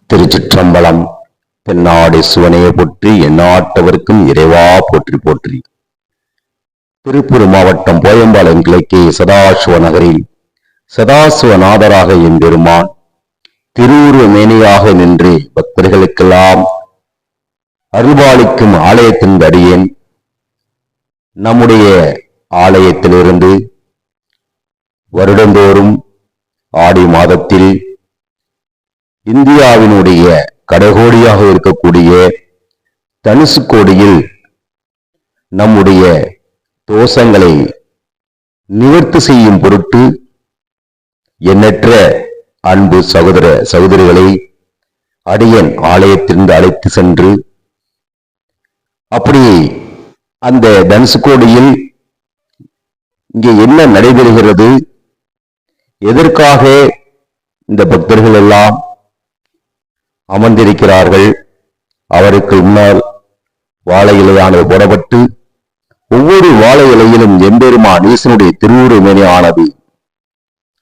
திருச்சிற்றம்பலம். தென்னாடு சிவனையை போற்றி, எந்நாட்டவர்க்கும் இறைவா போற்றி போற்றி. திருப்பூர் மாவட்டம் போயம்பாளையம் கிழக்கே சதாசிவ நகரில் சதாசிவநாதராக எம்பெருமான் திருவுருவ மேனியாக நின்று பக்தர்களுக்கெல்லாம் அருள்பாலிக்கும் ஆலயத்தின் அடியேன் நம்முடைய ஆலயத்திலிருந்து வருடந்தோறும் ஆடி மாதத்தில் இந்தியாவினுடைய கடைகோடியாக இருக்கக்கூடிய தனுசுக்கோடியில் நம்முடைய தோஷங்களை நிவர்த்தி செய்யும் பொருட்டு எண்ணற்ற அன்பு சகோதர சகோதரிகளை அடியன் ஆலயத்திலிருந்து அழைத்து சென்று அப்படி அந்த தனுசுக்கோடியில் இங்கே என்ன நடைபெறுகிறது, எதற்காக இந்த பக்தர்கள் எல்லாம் அமர்ந்திருக்கிறார்கள், அவருக்கு முன்னால் வாழை இலையானது போடப்பட்டு ஒவ்வொரு வாழை இலையிலும் எம்பெருமான் ஈசனுடைய திருவுருவமேனி ஆனது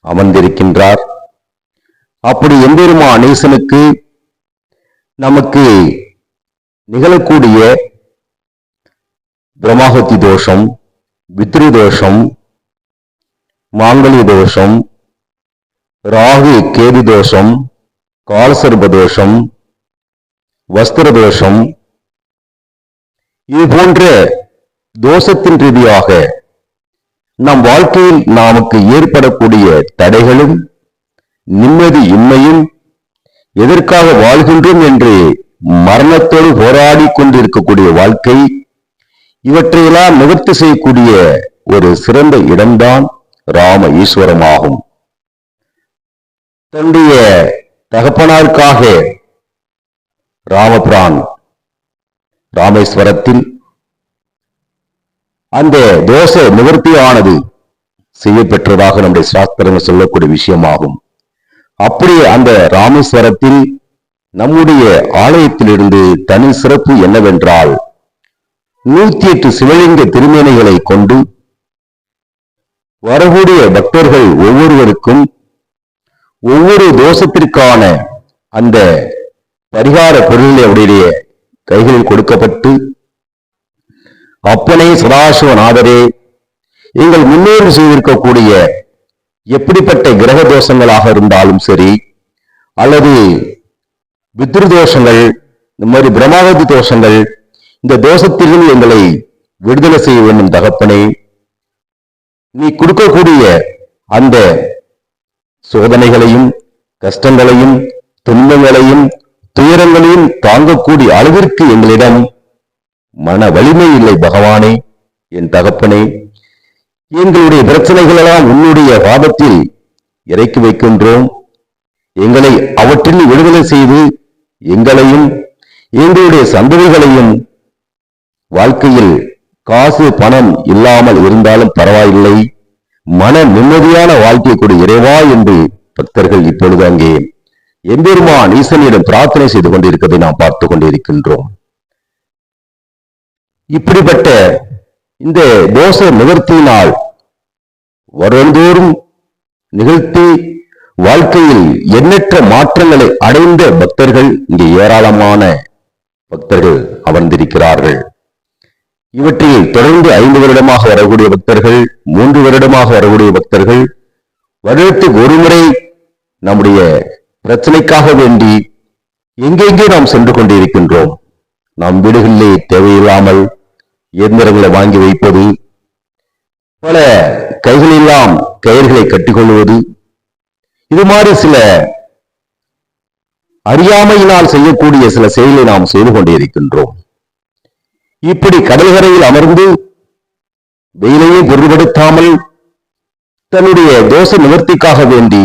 அமர்ந்திருக்கின்றார். அப்படி எம்பெருமான் ஈசனுக்கு நமக்கு நிகழக்கூடிய பிரம்மஹத்தி தோஷம், பித்ரு தோஷம், மாங்கல்ய தோஷம், ராகு கேது தோஷம், காலசர்ப தோஷம், வஸ்திர தோஷம், இது போன்ற தோஷத்தின் ரீதியாக நம் வாழ்க்கையில் நமக்கு ஏற்படக்கூடிய தடைகளும் நிம்மதி இன்மையும், எதற்காக வாழ்கின்றோம் என்று மரணத்தோடு போராடி கொண்டிருக்கக்கூடிய வாழ்க்கை, இவற்றையெல்லாம் நிவர்த்தி செய்யக்கூடிய ஒரு சிறந்த இடம்தான் ராம ஈஸ்வரமாகும். தன்னுடைய தகப்பனாருக்காக ராமபிரான் ராமேஸ்வரத்தில் அந்த தோஷ நிவர்த்தியானது செய்யப்பெற்றதாக நம்முடைய சாஸ்திரங்கள் சொல்லக்கூடிய விஷயமாகும். அப்படியே அந்த ராமேஸ்வரத்தில் நம்முடைய ஆலயத்திலிருந்து தனி சிறப்பு என்னவென்றால் 108 சிவலிங்க திருமேனிகளை கொண்டு வரக்கூடிய பக்தர்கள் ஒவ்வொருவருக்கும் ஒவ்வொரு தோஷத்திற்கான அந்த பரிகார பொருளை அவருடைய கைகளில் கொடுக்கப்பட்டு, அப்பனே சதாசிவநாதரே, எங்கள் முன்னோர்கள் செய்திருக்கக்கூடிய எப்படிப்பட்ட கிரக தோஷங்களாக இருந்தாலும் சரி, அல்லது பித்ரு தோஷங்கள், இந்த மாதிரி பிரம்மஹத்தி தோஷங்கள், இந்த தோஷத்திலிருந்து எங்களை விடுதலை செய்ய வேண்டும் தகப்பனே. நீ கொடுக்கக்கூடிய அந்த சோதனைகளையும் கஷ்டங்களையும் துன்பங்களையும் துயரங்களையும் தாங்கக்கூடிய அளவிற்கு எங்களிடம் மன வலிமை இல்லை பகவானே, என் தகப்பனே. எங்களுடைய பிரச்சனைகள் எல்லாம் உன்னுடைய பாதத்தில் இறக்கி வைக்கின்றோம். எங்களை அவற்றில் விடுதலை செய்து எங்களையும் எங்களுடைய சந்ததிகளையும் வாழ்க்கையில் காசு பணம் இல்லாமல் இருந்தாலும் பரவாயில்லை, மன நிம்மதியான வாழ்க்கை கொடு இறைவா என்று பக்தர்கள் இப்பொழுது அங்கே எம்பெருமான் ஈசனிடம் பிரார்த்தனை செய்து கொண்டிருப்பதை நாம் பார்த்து கொண்டிருக்கின்றோம். இப்படிப்பட்ட இந்த தோஷ நிவர்த்தியினால் வருடந்தோறும் நிகழ்த்தி வாழ்க்கையில் எண்ணற்ற மாற்றங்களை அடைந்த பக்தர்கள் இங்கே ஏராளமான பக்தர்கள் அமர்ந்திருக்கிறார்கள். இவற்றில் தொடர்ந்து 5 வருடமாக வரக்கூடிய பக்தர்கள், 3 வருடமாக வரக்கூடிய பக்தர்கள், வருடத்துக்கு ஒரு முறை நம்முடைய பிரச்சனைக்காக வேண்டி எங்கெங்கே நாம் சென்று கொண்டிருக்கின்றோம். நாம் வீடுகளிலே தேவையில்லாமல் இயந்திரங்களை வாங்கி வைப்பது, பல கைகளெல்லாம் கயிர்களை கட்டிக்கொள்வது, இது மாதிரி சில அறியாமையினால் செய்யக்கூடிய சில செயலை நாம் செய்து கொண்டிருக்கின்றோம். இப்படி கடற்கரையில் அமர்ந்து வெயிலையே பொருள்படுத்தாமல் தன்னுடைய தோஷ நிவர்த்திக்காக வேண்டி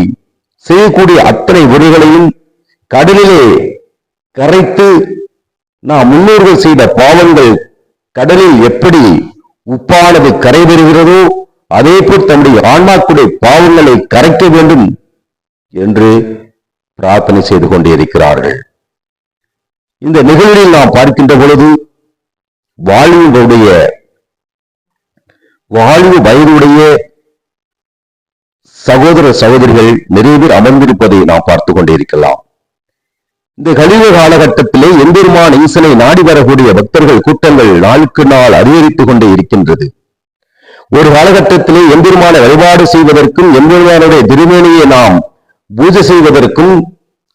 செய்யக்கூடிய அத்தனை உரைகளையும் கடலிலே கரைத்து, நாம் முன்னோர்கள் செய்த பாவங்கள் கடலில் எப்படி உப்பானது கரை பெறுகிறதோ அதே போல் தன்னுடைய ஆன்மாக்குடைய பாவங்களை கரைக்க வேண்டும் என்று பிரார்த்தனை செய்து கொண்டிருக்கிறார்கள். இந்த நிகழ்வில் நாம் பார்க்கின்ற பொழுது வாழ்வு வயதுடைய சகோதர சகோதரிகள் நிறைய பேர் அமர்ந்திருப்பதை நாம் பார்த்து கொண்டிருக்கலாம். இந்த கலியுக காலகட்டத்திலே எம்பெருமான் ஈசனை நாடி வரக்கூடிய பக்தர்கள் கூட்டங்கள் நாளுக்கு நாள் அதிகரித்துக் கொண்டே இருக்கின்றது. ஒரு காலகட்டத்திலே எம்பெருமானை வழிபாடு செய்வதற்கும் எம்பெருமானுடைய திருமேனியை நாம் பூஜை செய்வதற்கும்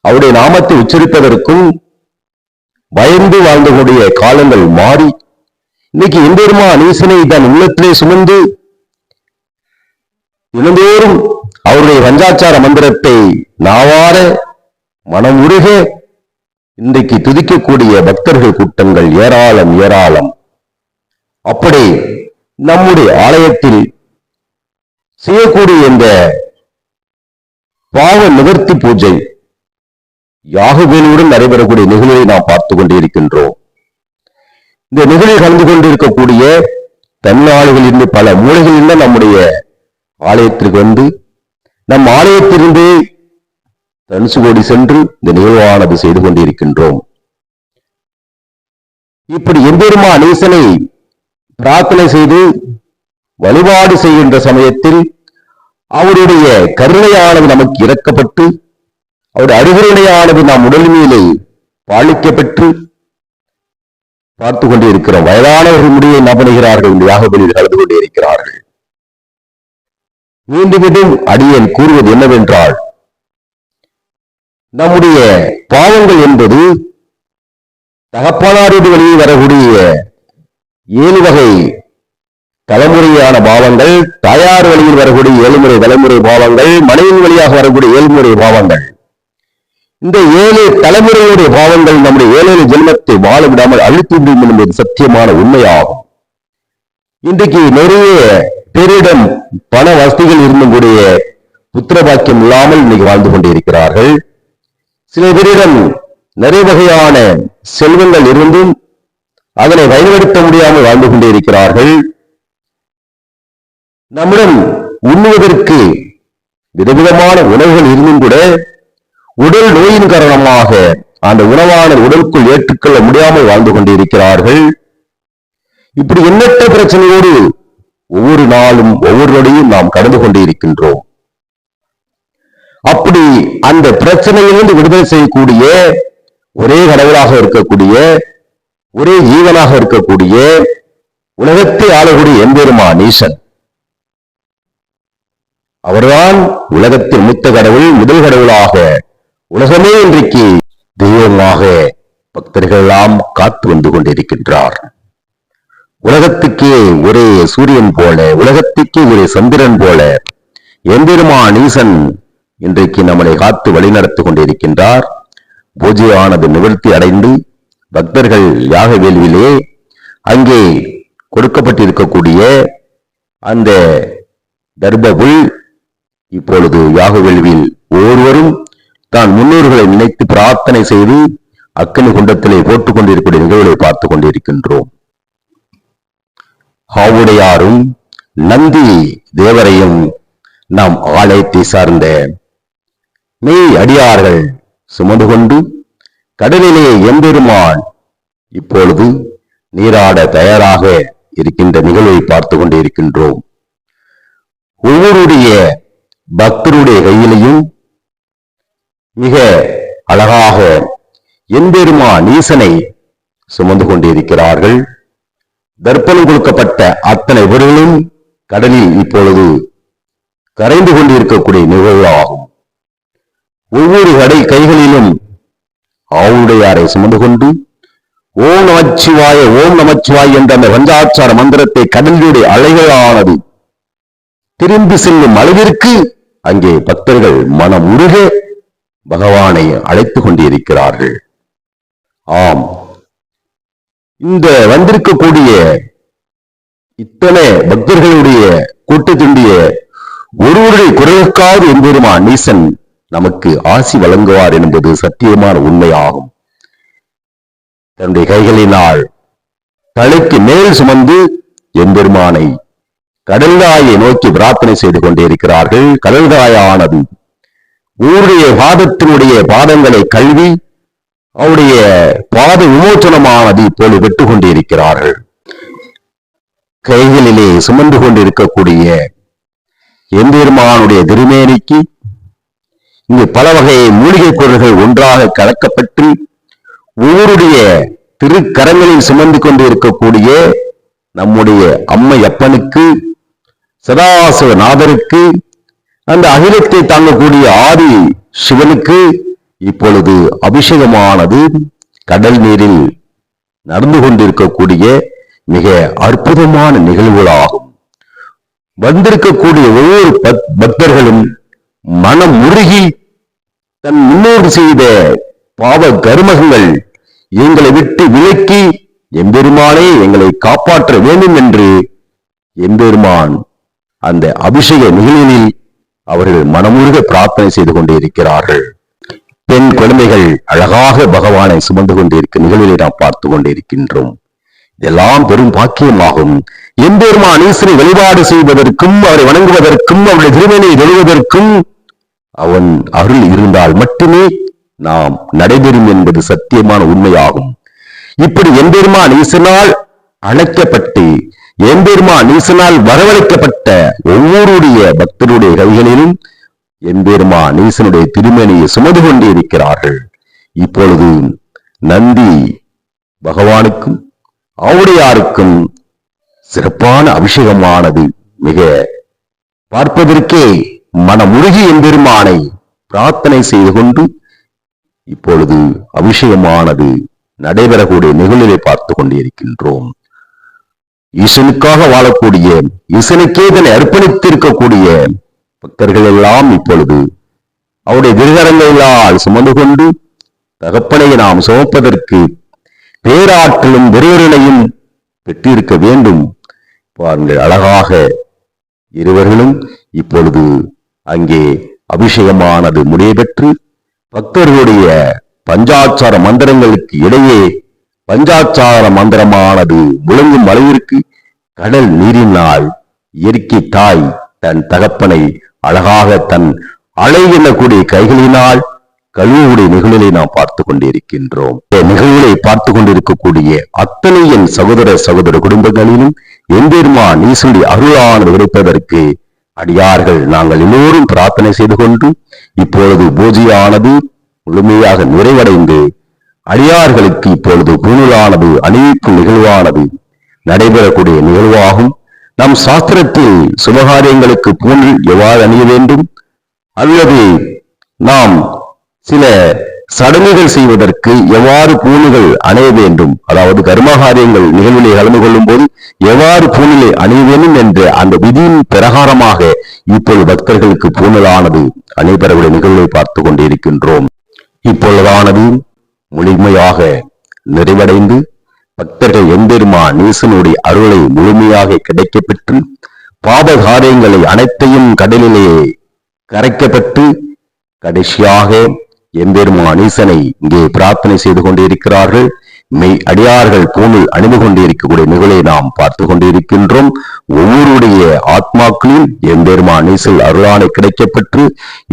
அவருடைய நாமத்தை உச்சரிப்பதற்கும் பயந்து வாழ்ந்தக்கூடிய காலங்கள் மாறி இன்னைக்கு எம்பெருமான் ஈசனை தன் உள்ளத்திலே சுமந்து தினந்தோறும் அவருடைய பஞ்சாச்சார மந்திரத்தை நாவார மனம் உருக இன்றைக்கு துதிக்கக்கூடிய பக்தர்கள் கூட்டங்கள் ஏராளம் ஏராளம். அப்படி நம்முடைய ஆலயத்தில் செய்யக்கூடிய இந்த பாவ நிவர்த்தி பூஜை யாகவேலியுடன் நடைபெறக்கூடிய நிகழ்வை நாம் பார்த்து கொண்டிருக்கின்றோம். இந்த நிகழ்வில் கலந்து கொண்டிருக்கக்கூடிய தமிழ்நாடுகளிலிருந்து பல மூலைகளில் நம்முடைய ஆலயத்திற்கு வந்து நம் ஆலயத்திலிருந்து தனுசுகோடி சென்று இந்த நிகழ்வானது செய்து கொண்டிருக்கின்றோம். இப்படி எம்பெருமான் ஈசனை பிரார்த்தனை செய்து வழிபாடு செய்கின்ற சமயத்தில் அவருடைய கருணையானது நமக்கு இறக்கப்பட்டு அவருடைய அருகருணையானது நாம் உடல் மேலே பாலிக்கப்பெற்று பார்த்து கொண்டே இருக்கிறோம். வயதானவர்கள் முடிவை நம்புகிறார்கள், இந்த யாகபலியில் கலந்து கொண்டே இருக்கிறார்கள். மீண்டும் மீண்டும் அடியேன் கூறுவது என்னவென்றால், நம்முடைய பாவங்கள் என்பது தகப்பனாரின் வழியில் வரக்கூடிய 7 வகை தலைமுறையான பாவங்கள், தாயார் வழியில் வரக்கூடிய 7 முறை தலைமுறை பாவங்கள், மனைவின் வழியாக வரக்கூடிய 7 முறை பாவங்கள். இந்த 7 தலைமுறையுடைய பாவங்கள் நம்முடைய 7 ஜென்மத்தை வாழ விடாமல் அழித்துவிடும் என்பது சத்தியமான உண்மையாகும். இன்றைக்கு நிறைய பேரிடம் பண வசதிகள் இருந்தும் கூடிய புத்திர பாக்கியம் இல்லாமல் இன்னைக்கு வாழ்ந்து கொண்டிருக்கிறார்கள். சில பேரிடம் நிறைய வகையான செல்வங்கள் இருந்தும் அதனை பயன்படுத்த முடியாமல் வாழ்ந்து கொண்டே இருக்கிறார்கள். நம்மிடம் உண்ணுவதற்கு விதவிதமான உணவுகள் இருந்தும் கூட உடல் நோயின் காரணமாக அந்த உணவான உடலுக்குள் ஏற்றுக்கொள்ள முடியாமல் வாழ்ந்து கொண்டிருக்கிறார்கள். இப்படி எண்ணற்ற பிரச்சனையோடு ஒவ்வொரு நாளும் ஒவ்வொரு நொடியும் நாம் கடந்து கொண்டே இருக்கின்றோம். அப்படி அந்த பிரச்சனையிலிருந்து விடுதலை செய்யக்கூடிய ஒரே கடவுளாக இருக்கக்கூடிய ஒரே ஜீவனாக இருக்கக்கூடிய உலகத்தை ஆளக்கூடிய எம்பெருமான் ஈசன், அவர்தான் உலகத்தின் மூத்த கடவுள், முதல் கடவுளாக உலகமே இன்றைக்கு தெய்வமாக பக்தர்கள் எல்லாம் காத்து வந்து கொண்டிருக்கின்றார். உலகத்துக்கே ஒரே சூரியன் போல, உலகத்துக்கே ஒரே சந்திரன் போல எம்பெருமான் ஈசன் இன்றைக்கு நம்மளை காத்து வழிநடத்தி கொண்டிருக்கின்றார். பூஜையானது நிவர்த்தி அடைந்து பக்தர்கள் யாக வேள்வியிலே அங்கே கொடுக்கப்பட்டிருக்கக்கூடிய அந்த தர்பபுல் இப்பொழுது யாக வேள்வியில் ஒவ்வொருவரும் தான் முன்னோர்களை நினைத்து பிரார்த்தனை செய்து அக்கினி குண்டத்திலே போட்டுக் கொண்டிருக்கிற நிகழ்வுகளை பார்த்துக் கொண்டிருக்கின்றோம். ஆவுடையாரும் நந்தி தேவரையும் நாம் ஆலயத்தை சார்ந்த மெய் அடியார்கள் சுமந்து கொண்டு கடலிலே எம்பெருமான் இப்பொழுது நீராட தயாராக இருக்கின்ற நிகழ்வை பார்த்து கொண்டே இருக்கின்றோம். ஒவ்வொருடைய பக்தருடைய கையிலையும் மிக அழகாக எம்பெருமான் ஈசனை சுமந்து கொண்டிருக்கிறார்கள். தர்ப்பணம் கொடுக்கப்பட்ட அத்தனை பேர்களும் கடலில் இப்பொழுது கரைந்து கொண்டிருக்கக்கூடிய நிகழ்வு ஆகும். ஒவ்வொரு கைகளிலும் ஆவுடையாரை சுமந்து கொண்டு ஓம் நமச்சிவாய ஓம் நமச்சிவாய் என்ற அந்த பஞ்சாட்சார மந்திரத்தை கடலினுடைய அலைகளானது திரும்பி செல்லும் அளவிற்கு அங்கே பக்தர்கள் மனம் உருக பகவானை அழைத்துக் கொண்டிருக்கிறார்கள். ஆம், இந்த வந்திருக்கக்கூடிய இத்தனை பக்தர்களுடைய கூட்டத்தினுடைய ஒருவருடைய குரலுக்காவது எம்பெருமான் ஈசன் நமக்கு ஆசி வழங்குவார் என்பது சத்தியமான உண்மையாகும். தன்னுடைய கைகளினால் தலைக்கு மேல் சுமந்து எம்பெருமானை கடல்காயை நோக்கி பிரார்த்தனை செய்து கொண்டே இருக்கிறார்கள். கடல்காயானது ஊருடைய பாதத்தினுடைய பாதங்களை கழுவி அவருடைய பாத விமோச்சனமானது இப்போது வெட்டுக் கொண்டிருக்கிறார்கள். கைகளிலே சுமந்து கொண்டிருக்கக்கூடிய எம்பெருமானுடைய திருமேனிக்கு இங்கு பல வகை மூலிகை பொருள்கள் ஒன்றாக கலக்கப்பட்டு ஒவ்வொருடைய திருக்கரங்களில் சுமந்து கொண்டு இருக்கக்கூடிய நம்முடைய அம்மையப்பனுக்கு, சதாசிவநாதருக்கு, அந்த அகிலத்தை தாங்கக்கூடிய ஆதி சிவனுக்கு இப்பொழுது அபிஷேகமானது கடல் நீரில் நடந்து கொண்டிருக்கக்கூடிய மிக அற்புதமான நிகழ்வுகளாகும். வந்திருக்கக்கூடிய ஒவ்வொரு பக்தர்களும் மனம் உருகி தன் முன்னோடு செய்த பாவ கர்மங்கள் எங்களை விட்டு விலக்கி எம்பெருமானே எங்களை காப்பாற்ற வேண்டும் என்று எம்பெருமான் அந்த அபிஷேக நிகழ்வில் அவர்கள் மனமுருக பிரார்த்தனை செய்து கொண்டே இருக்கிறார்கள். பெண் குழந்தைகள் அழகாக பகவானை சுமந்து கொண்டிருக்கும் நிகழ்வுகளை நாம் பார்த்து கொண்டிருக்கின்றோம். இதெல்லாம் பெரும் பாக்கியமாகும். எம்பெருமான் ஈஸ்வரை வழிபாடு செய்வதற்கும் அவரை வணங்குவதற்கும் அவருடைய திருமணியை எழுவதற்கும் அவன் அருள் இருந்தால் மட்டுமே நாம் நடைபெறும் என்பது சத்தியமான உண்மையாகும். இப்படி எம்பெருமான் ஈசனால் அழைக்கப்பட்டு எம்பெருமான் ஈசனால் வரவழைக்கப்பட்ட ஒவ்வொருடைய பக்தருடைய கைகளிலும் எம்பெருமான் ஈசனுடைய திருமணியை சுமந்து கொண்டே இருக்கிறார்கள். இப்பொழுது நந்தி பகவானுக்கும் ஆவுடையாருக்கும் சிறப்பான அபிஷேகமானது மிக பார்ப்பதற்கே மனமுருகி எம்பெருமானை பிரார்த்தனை செய்து கொண்டு இப்பொழுது அபிஷேகமானது நடைபெறக்கூடிய நிகழ்வுகளை பார்த்து கொண்டிருக்கின்றோம். ஈசனுக்காக வாழக்கூடிய, ஈசனுக்கே இதனை அர்ப்பணித்திருக்கக்கூடிய பக்தர்கள் எல்லாம் இப்பொழுது அவருடைய திருகரங்களால் சுமந்து கொண்டு தகப்பனை நாம் சுமப்பதற்கு பேராற்றலும் விரைவனையும் பெற்றிருக்க வேண்டும். பாருங்கள், அழகாக இருவர்களும் இப்பொழுது அங்கே அபிஷேகமானது முடியபெற்று பக்தர்களுடைய பஞ்சாட்சார மந்திரங்களுக்கு இடையே பஞ்சாட்சார மந்திரமானது முழங்கும் அளவிற்கு கடல் நீரினால் இயற்கை தாய் தன் தகப்பனை அழகாக தன் அலை எண்ணக்கூடிய கைகளினால் கழுவுடைய நிகழ்வுகளை நாம் பார்த்து கொண்டிருக்கின்றோம். நிகழ்வுகளை பார்த்து கொண்டிருக்கக்கூடிய அத்தனை என் சகோதர குடும்பங்களிலும் எம்பெருமான் ஈசனுடைய அருளானது கிடைப்பதற்கு அடியார்கள் நாங்கள் எல்லோரும் பிரார்த்தனை செய்து கொண்டு இப்பொழுது பூஜையானது முழுமையாக நிறைவடைந்து அடியார்களுக்கு இப்பொழுது பூணூலானது அணிவிக்கும் நிகழ்வானது நடைபெறக்கூடிய நிகழ்வாகும். நம் சாஸ்திரத்தில் சுபகாரியங்களுக்கு பூணூல் எவ்வாறு அணிய வேண்டும் அல்லது நாம் சில சடங்குகள் செய்வதற்கு எவ்வாறு பூணுகள் அணிய வேண்டும், அதாவது கர்மகாரியங்கள் நிகழ்விலே கலந்து கொள்ளும் போது எவ்வாறு பூணிலை அணிய வேண்டும் என்ற அந்த விதியின் பிரகாரமாக இப்பொழுது பக்தர்களுக்கு பூணலானது அணிபெறக்கூடிய நிகழ்வை பார்த்து கொண்டிருக்கின்றோம். இப்பொழுதானது முழுமையாக நிறைவடைந்து பக்தர்கள் எம்பெருமான் ஈசனுடைய அருளை முழுமையாக கிடைக்கப்பெற்று பாபகாரியங்களை அனைத்தையும் கடலிலே கரைக்கப்பட்டு கடைசியாக எம்பெருமான் ஈசனை இங்கே பிரார்த்தனை செய்து கொண்டிருக்கிறார்கள். மெய் அடியார்கள் பூணில் அணிந்து கொண்டிருக்கக்கூடிய நிகழ்வை நாம் பார்த்து கொண்டிருக்கின்றோம். ஒவ்வொருடைய ஆத்மாக்களில் எம்பெருமான் ஈசல் அருளானை கிடைக்கப்பெற்று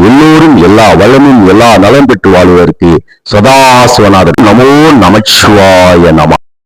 எல்லோரும் எல்லா வளமும் எல்லா நலம் பெற்று வாழ்வதற்கு சதாசிவநாதர் நமோ நமச்சிவாய நம.